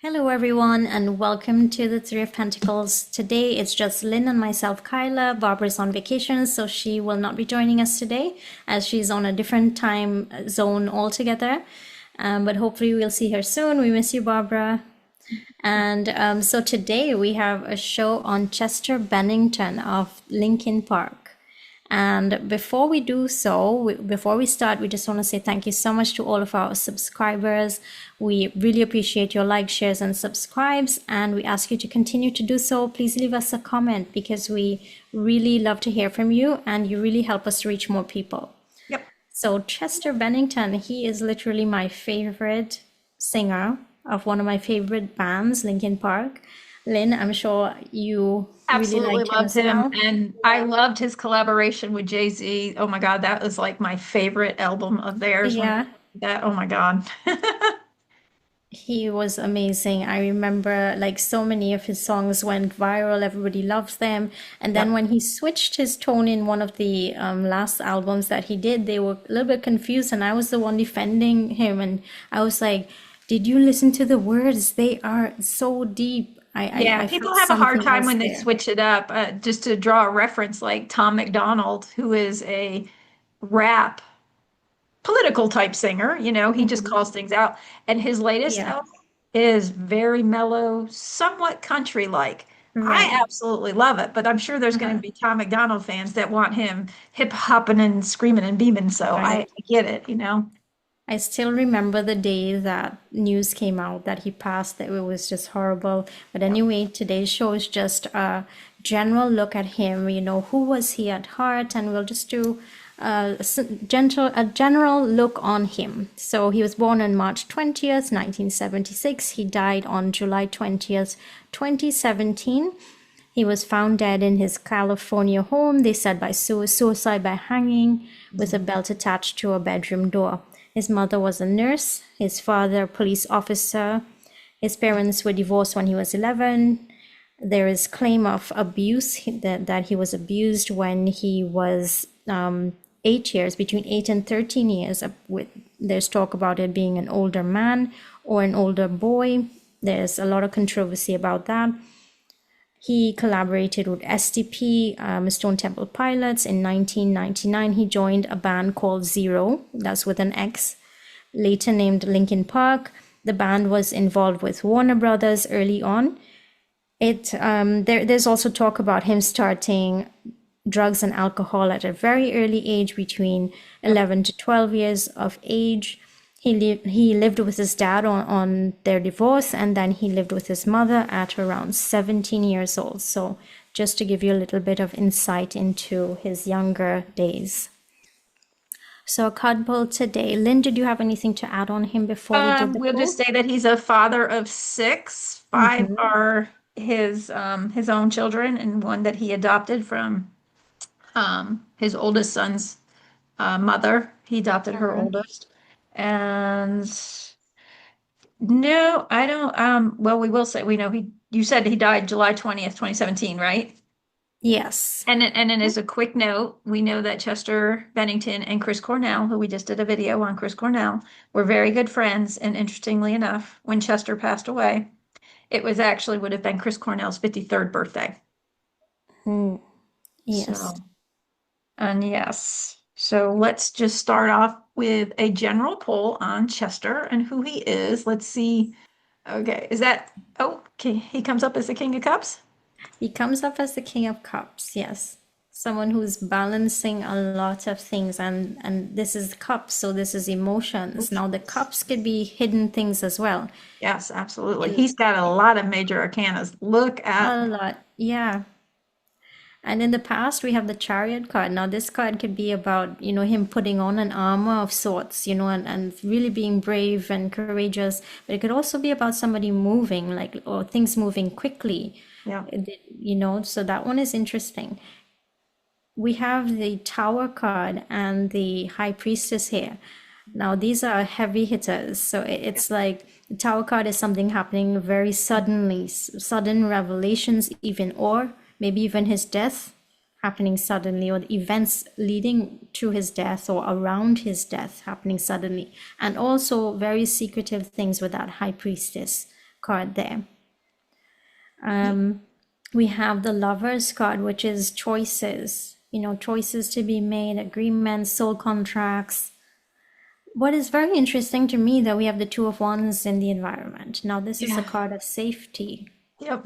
Hello, everyone, and welcome to the Three of Pentacles. Today it's just Lynn and myself, Kaila. Barbara's on vacation, so she will not be joining us today as she's on a different time zone altogether. But hopefully, we'll see her soon. We miss you, Barbara. And so today we have a show on Chester Bennington of Linkin Park. And before we do so, before we start, we just want to say thank you so much to all of our subscribers. We really appreciate your likes, shares, and subscribes, and we ask you to continue to do so. Please leave us a comment because we really love to hear from you, and you really help us reach more people. Yep. So Chester Bennington, he is literally my favorite singer of one of my favorite bands, Linkin Park. Lynn, I'm sure you really Absolutely like him loved as him. well. And I loved his collaboration with Jay-Z. Oh my God, that was like my favorite album of theirs when Yeah. that, oh my God. He was amazing. I remember like so many of his songs went viral. Everybody loves them. And then Yep. when he switched his tone in one of the last albums that he did, they were a little bit confused. And I was the one defending him. And I was like, did you listen to the words? They are so deep. Yeah, I people felt have a hard something time else when they there. switch it up. Just to draw a reference, like Tom McDonald, who is a rap political type singer, he just Mhm. calls things out. And his latest Yeah, album is very mellow, somewhat country like. I right. absolutely love it, but I'm sure there's going to Uh-huh. be Tom McDonald fans that want him hip hopping and screaming and beaming. So I Right. get it. I still remember the day that news came out that he passed, that it was just horrible. But Yep. anyway, today's show is just a general look at him, who was he at heart, and we'll just do a general look on him. So he was born on March 20th, 1976. He died on July 20th, 2017. He was found dead in his California home, they said by suicide by hanging, with a Mhm. belt attached to a bedroom door. His mother was a nurse, his father, a police officer. His parents were divorced when he was 11. There is claim of abuse, that he was abused when he was 8 years, between 8 and 13 years. There's talk about it being an older man or an older boy. There's a lot of controversy about that. He collaborated with STP, Stone Temple Pilots. In 1999, he joined a band called Zero, that's with an X, later named Linkin Park. The band was involved with Warner Brothers early on. There's also talk about him starting drugs and alcohol at a very early age, between Yep. 11 to 12 years of age. He lived with his dad on their divorce, and then he lived with his mother at around 17 years old. So just to give you a little bit of insight into his younger days. So a card pull today. Lynn, did you have anything to add on him before we did the We'll just pull? say that he's a father of six. Five Mm-hmm. are his own children, and one that he adopted from his oldest son's mother. He adopted her oldest. And no, I don't. Well, we will say we know you said he died July 20th, 2017, right? Yes. And then as a quick note, we know that Chester Bennington and Chris Cornell, who we just did a video on Chris Cornell, were very good friends. And interestingly enough, when Chester passed away, it was actually would have been Chris Cornell's 53rd birthday. Mm, yes. So, and yes. So let's just start off with a general poll on Chester and who he is. Let's see. Okay, is that, oh, okay, he comes up as the King of Cups? He comes up as the King of Cups, yes. Someone who's balancing a lot of things, and this is cups, so this is emotions. Now the Emotions. cups could be hidden things as well. Yes, absolutely. In He's got a lot of major arcanas. Look a at, lot, yeah. And in the past, we have the Chariot card. Now, this card could be about, him putting on an armor of sorts, and really being brave and courageous. But it could also be about somebody moving, like, or things moving quickly, yeah. so that one is interesting. We have the Tower card and the High Priestess here. Now, these are heavy hitters. So it's like the Tower card is something happening very suddenly, sudden revelations, even, or maybe even his death happening suddenly, or the events leading to his death or around his death happening suddenly. And also very secretive things with that High Priestess. card there. We have the Lovers card, which is choices, choices to be made, agreements, soul contracts. What is very interesting to me that we have the Two of Wands in the environment. Now, this is a Yeah. card of safety. Yep.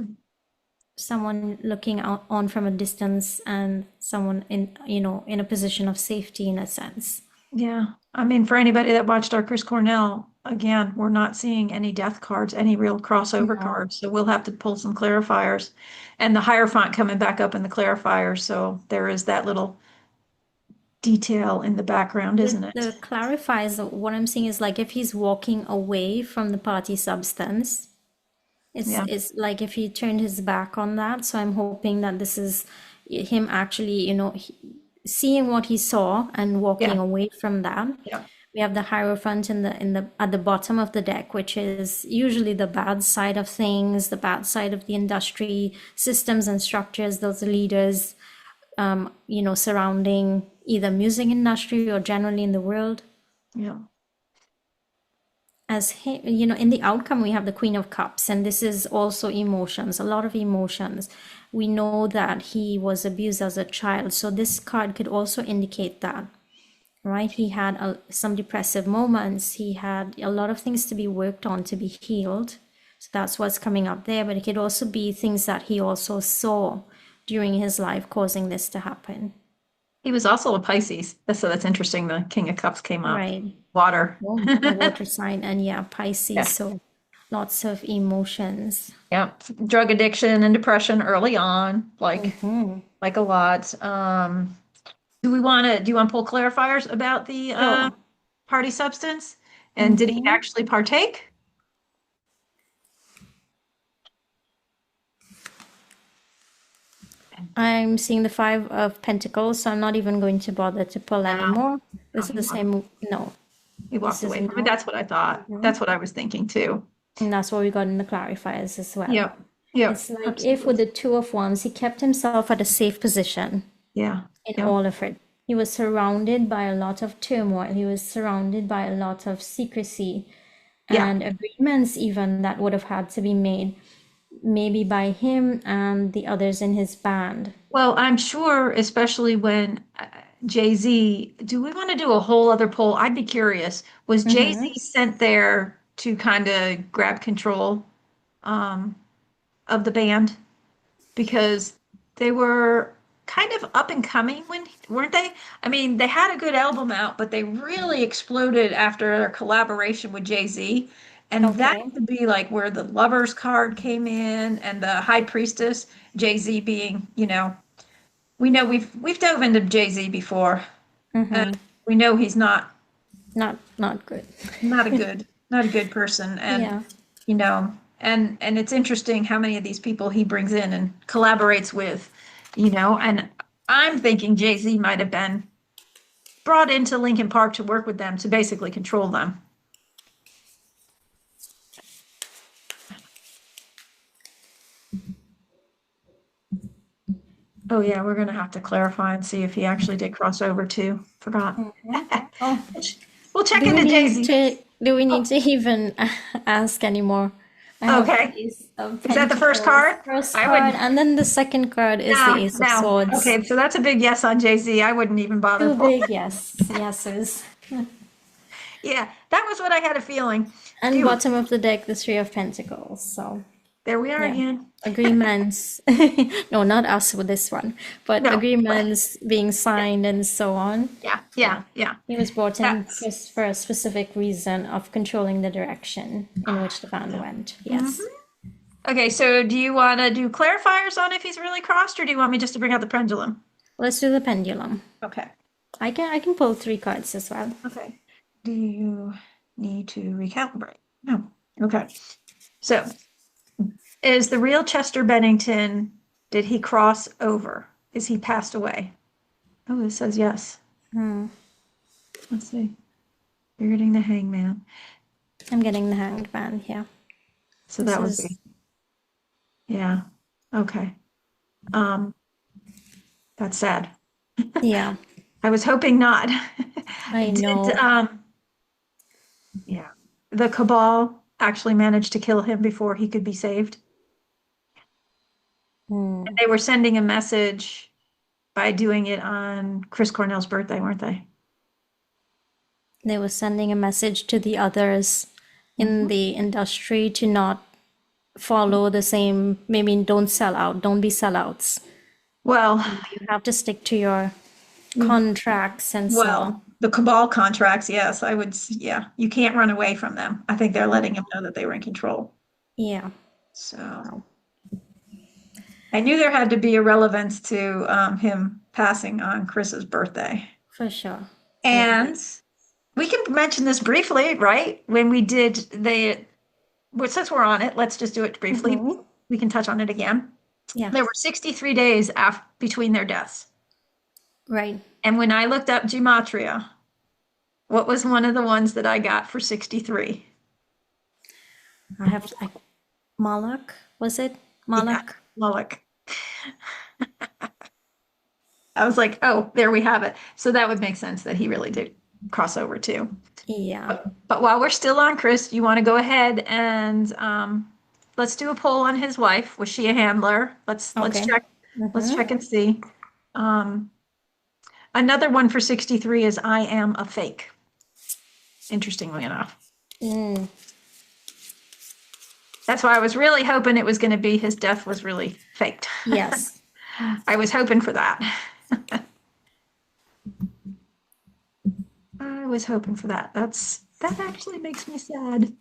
Someone looking out on from a distance and someone in a position of safety in a sense. Yeah. I mean, for anybody that watched our Chris Cornell, again, we're not seeing any death cards, any real crossover No. cards. So we'll have to pull some clarifiers. And the Hierophant coming back up in the clarifiers. So there is that little detail in the background, isn't it? The clarifies what I'm seeing is like if he's walking away from the party substance, Yeah. it's like if he turned his back on that. So I'm hoping that this is him actually, seeing what he saw and walking Yeah. away from that. Yeah. We have the Hierophant in the at the bottom of the deck, which is usually the bad side of things, the bad side of the industry, systems and structures, those leaders, surrounding either music industry or generally in the world. Yeah. As in the outcome, we have the Queen of Cups, and this is also emotions, a lot of emotions. We know that he was abused as a child, so this card could also indicate that, right? He had some depressive moments. He had a lot of things to be worked on, to be healed. So that's what's coming up there. But it could also be things that he also saw during his life causing this to happen. He was also a Pisces. So that's interesting. The King of Cups came up. Right. Water. Oh, a water sign, and yeah, Pisces. Yeah. So lots of emotions. Yeah. Drug addiction and depression early on, like a lot. Do you want to pull clarifiers about the Sure. party substance? And did he actually partake? I'm seeing the Five of Pentacles, so I'm not even going to bother to pull anymore. This is the same. No, He walked this is away from it. no. That's what I thought. That's what I was thinking too. And that's what we got in the clarifiers as well. Yep. Yep. It's like if with the Two of Wands, he kept himself at a safe position Yeah. in Yep. all of it. He was surrounded by a lot of turmoil. He was surrounded by a lot of secrecy Yeah. and agreements even that would have had to be made, maybe by him and the others in his band. Well, I'm sure, especially when Jay-Z, do we want to do a whole other poll? I'd be curious. Was Jay-Z sent there to kind of grab control of the band? Because they were kind of up and coming weren't they? I mean, they had a good album out, but they really exploded after their collaboration with Jay-Z. And that Okay. would be like where the Lovers card came in and the High Priestess, Jay-Z being, we know we've dove into Jay-Z before. And we know he's not Good. not a good person. And Yeah. and it's interesting how many of these people he brings in and collaborates with, and I'm thinking Jay-Z might have been brought into Linkin Park to work with them to basically control them. Oh yeah, we're gonna have to clarify and see if he actually did cross over too. Forgot. Oh, We'll check into Jay-Z. do we need to even ask anymore? I have Okay. Ace of Is that the first Pentacles, card? First I card, wouldn't. and then the second card is the Ace of No. Swords. Okay, so that's a big yes on Jay-Z. I wouldn't even bother. Two big yeses. Yeah, that was what I had a feeling. And Dude, bottom of the deck, the Three of Pentacles. So there we are yeah. again. Agreements. No, not us with this one, but No. agreements being signed and so on. Yeah. He was brought in That's- just for a specific reason of controlling the direction in which the band went. Yes. Okay, so do you want to do clarifiers on if he's really crossed, or do you want me just to bring out the pendulum? Let's do the pendulum. Okay. I can pull 3 cards as well. Okay. Do you need to recalibrate? No. Okay. So, is the real Chester Bennington, did he cross over? Is he passed away? Oh, it says yes. Let's see. You're getting the hangman. I'm getting the hanged man here. So that would This be, yeah. Okay. That's sad. Yeah, I was hoping not. I know. Yeah. The cabal, actually managed to kill him before he could be saved. Hmm. And they were sending a message by doing it on Chris Cornell's birthday, weren't they? They were sending a message to the others in Mhm. the industry to not follow the same, maybe don't sell out, don't be sellouts. Well, You have to stick to your you, contracts and so on. the cabal contracts, yes, yeah, you can't run away from them. I think they're letting him know that they were in control. Yeah, So I knew there had to be a relevance to him passing on Chris's birthday. for sure. I agree. And we can mention this briefly, right? When we did well, since we're on it, let's just do it briefly. Hmm. We can touch on it again. Yeah, There were 63 days between their deaths. right. And when I looked up gematria, what was one of the ones that I got for 63? Malak, was it? Yeah, Malak? Moloch. I was like, oh, there we have it. So that would make sense that he really did cross over too. Yeah. But while we're still on Chris, you want to go ahead and let's do a poll on his wife. Was she a handler? Let's Okay. check. Let's check and see. Um, Another one for 63 is I am a fake. Interestingly enough. Mm, That's why I was really hoping it was going to be his death was really faked. yes. I was hoping for that. I was hoping for that. That actually makes me sad.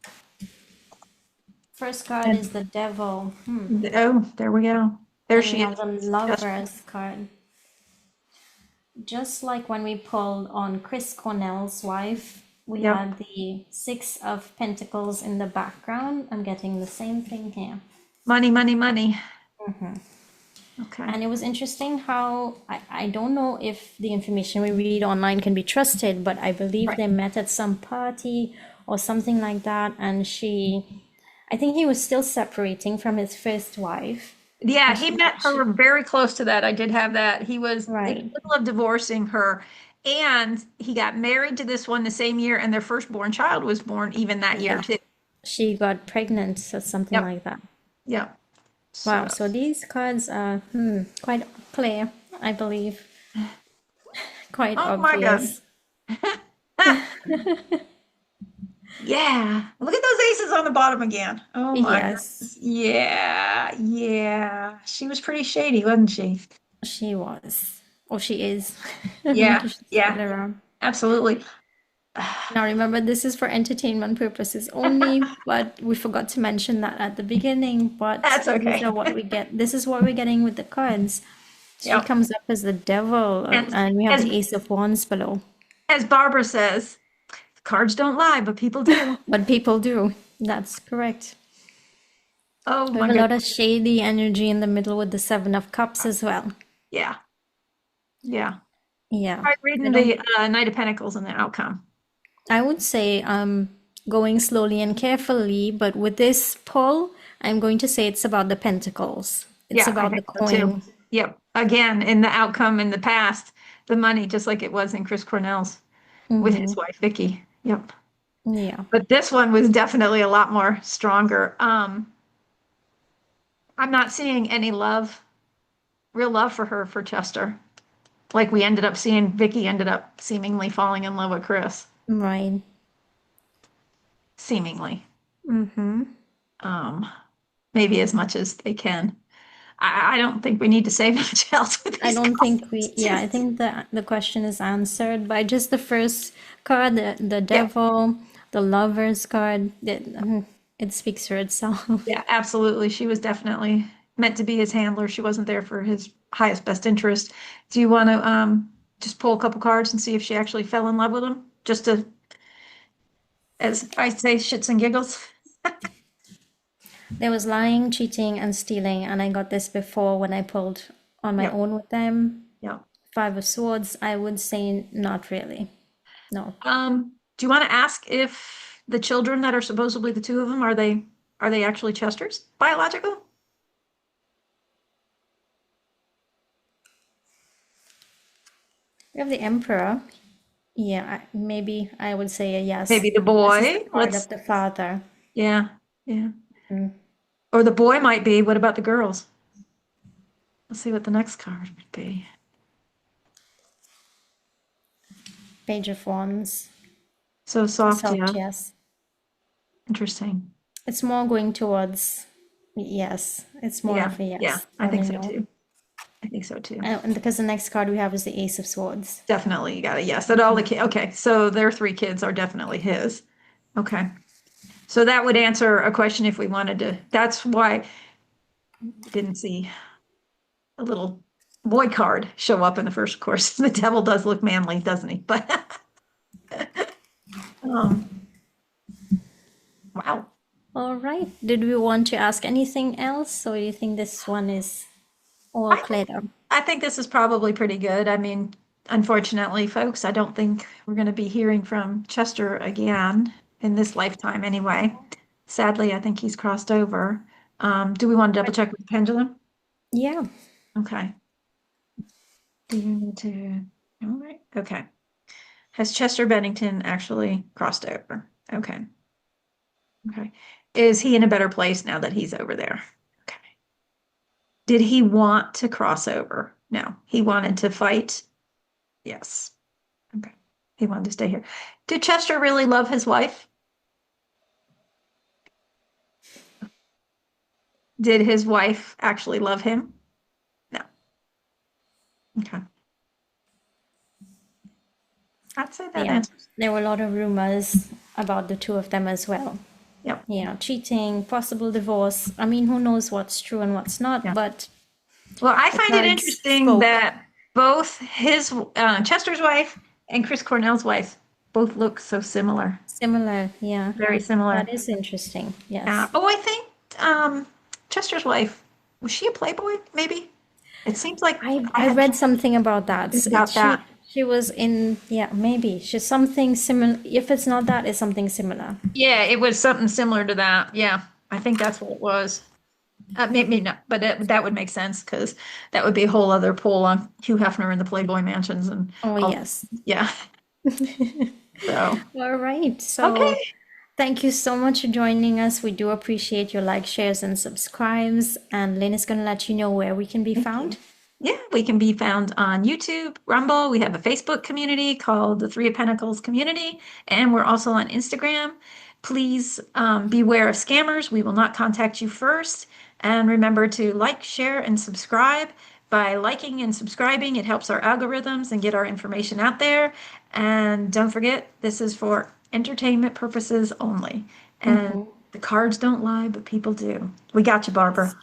First card And is the devil. oh, there we go. There Then we she have is. the lovers card. Just like when we pulled on Chris Cornell's wife, we Yep. had the Six of Pentacles in the background. I'm getting the same thing here. Money, money, money. Okay. And it was interesting how I don't know if the information we read online can be trusted, but I believe Right. they met at some party or something like that. And I think he was still separating from his first wife. Yeah, he met her very close to that. I did have that. He was in the Right. middle of divorcing her, and he got married to this one the same year, and their firstborn child was born even that year Yeah. too. She got pregnant or something Yep. like that. Yep. Wow. So So these cards are quite clear, I believe. Quite oh my God. obvious. Yeah. Look at those aces on the bottom again. Oh my Yes, goodness. Yeah. Yeah. She was pretty shady, wasn't she? she was. Or she is. Yeah. Because she's Yeah. still around. Absolutely. Now remember, this is for entertainment purposes only, but we forgot to mention that at the beginning. But That's these okay. are what we get. This is what we're getting with the cards. She Yep. comes up as the devil, And and we have as the Ace of Wands below. as Barbara says, cards don't lie, but people do. But people do. That's correct. Oh We my have a lot of goodness. shady energy in the middle with the Seven of Cups as well. Yeah. Yeah. Yeah. Try I reading don't. the Knight of Pentacles and the outcome. I would say going slowly and carefully, but with this pull, I'm going to say it's about the pentacles. It's Yeah, I about the think so too. coin. Yep. Again, in the outcome in the past, the money, just like it was in Chris Cornell's with his wife Vicky. Yep. Yeah. But this one was definitely a lot more stronger. I'm not seeing any love, real love for her for Chester. Like we ended up seeing Vicky ended up seemingly falling in love with Chris. Right. Seemingly. Maybe as much as they can. I don't think we need to say much else with I these don't think cards. I think the question is answered by just the first card, the Yeah, devil, the lovers card. It speaks for itself. yeah, absolutely. She was definitely meant to be his handler. She wasn't there for his highest best interest. Do you want to just pull a couple cards and see if she actually fell in love with him? Just to, as I say, shits and giggles. There was lying, cheating, and stealing, and I got this before when I pulled on my Yep, own with them. yep. Five of Swords, I would say not really. No. Do you want to ask if the children that are supposedly the two of them are they actually Chester's biological? We have the Emperor. Yeah, maybe I would say a yes. Maybe the This is the boy. card of the father. Yeah. Yeah. Mm. Or the boy might be. What about the girls? Let's see what the next card would be. Page of Wands. So soft, Soft, yeah. yes. Interesting. It's more going towards yes. It's more Yeah. of a Yeah. yes I than a think so no. too. I think so too. And because the next card we have is the Ace of Swords. Definitely, you got it. Yes, that all the kids. Okay, so their three kids are definitely his. Okay, so that would answer a question if we wanted to. That's why we didn't see a little boy card show up in the first course. The devil does look manly, doesn't he? But um, wow. All right. Did we want to ask anything else, or do you think this one is all I think cleared up? I think this is probably pretty good. I mean, unfortunately, folks, I don't think we're going to be hearing from Chester again in this lifetime anyway. Sadly, I think he's crossed over. Do we want to double check with the pendulum? Yeah. Okay. Do you need to? All right. Okay. Has Chester Bennington actually crossed over? Okay. Okay. Is he in a better place now that he's over there? Okay. Did he want to cross over? No. He wanted to fight? Yes. Okay. He wanted to stay here. Did Chester really love his wife? Did his wife actually love him? No. Okay. I'd say that Yeah. answers. There were a lot of rumors about the two of them as well. Yep. You know, cheating, possible divorce. I mean, who knows what's true and what's not, Yeah. but Well, I the find it cards interesting spoke. that both his Chester's wife and Chris Cornell's wife both look so similar, Similar, yeah. very That similar. is interesting. Yes. Oh, I think Chester's wife was she a Playboy? Maybe it seems like I I had read something about that. things about that. She was in, yeah, maybe. She's something similar. If it's not that, it's something similar. Yeah, it was something similar to that. Yeah, I think that's what it was. Maybe not, but that would make sense because that would be a whole other poll on Hugh Hefner and the Playboy mansions and Oh, all. yes. Yeah. So All right. So okay. thank you so much for joining us. We do appreciate your likes, shares, and subscribes. And Lynn is going to let you know where we can be found. Yeah, we can be found on YouTube, Rumble. We have a Facebook community called the Three of Pentacles Community, and we're also on Instagram. Please beware of scammers. We will not contact you first. And remember to like, share, and subscribe. By liking and subscribing, it helps our algorithms and get our information out there. And don't forget, this is for entertainment purposes only. And the cards don't lie, but people do. We got you, Barbara.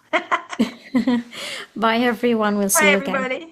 Bye, everyone. We'll see Bye, you again. everybody.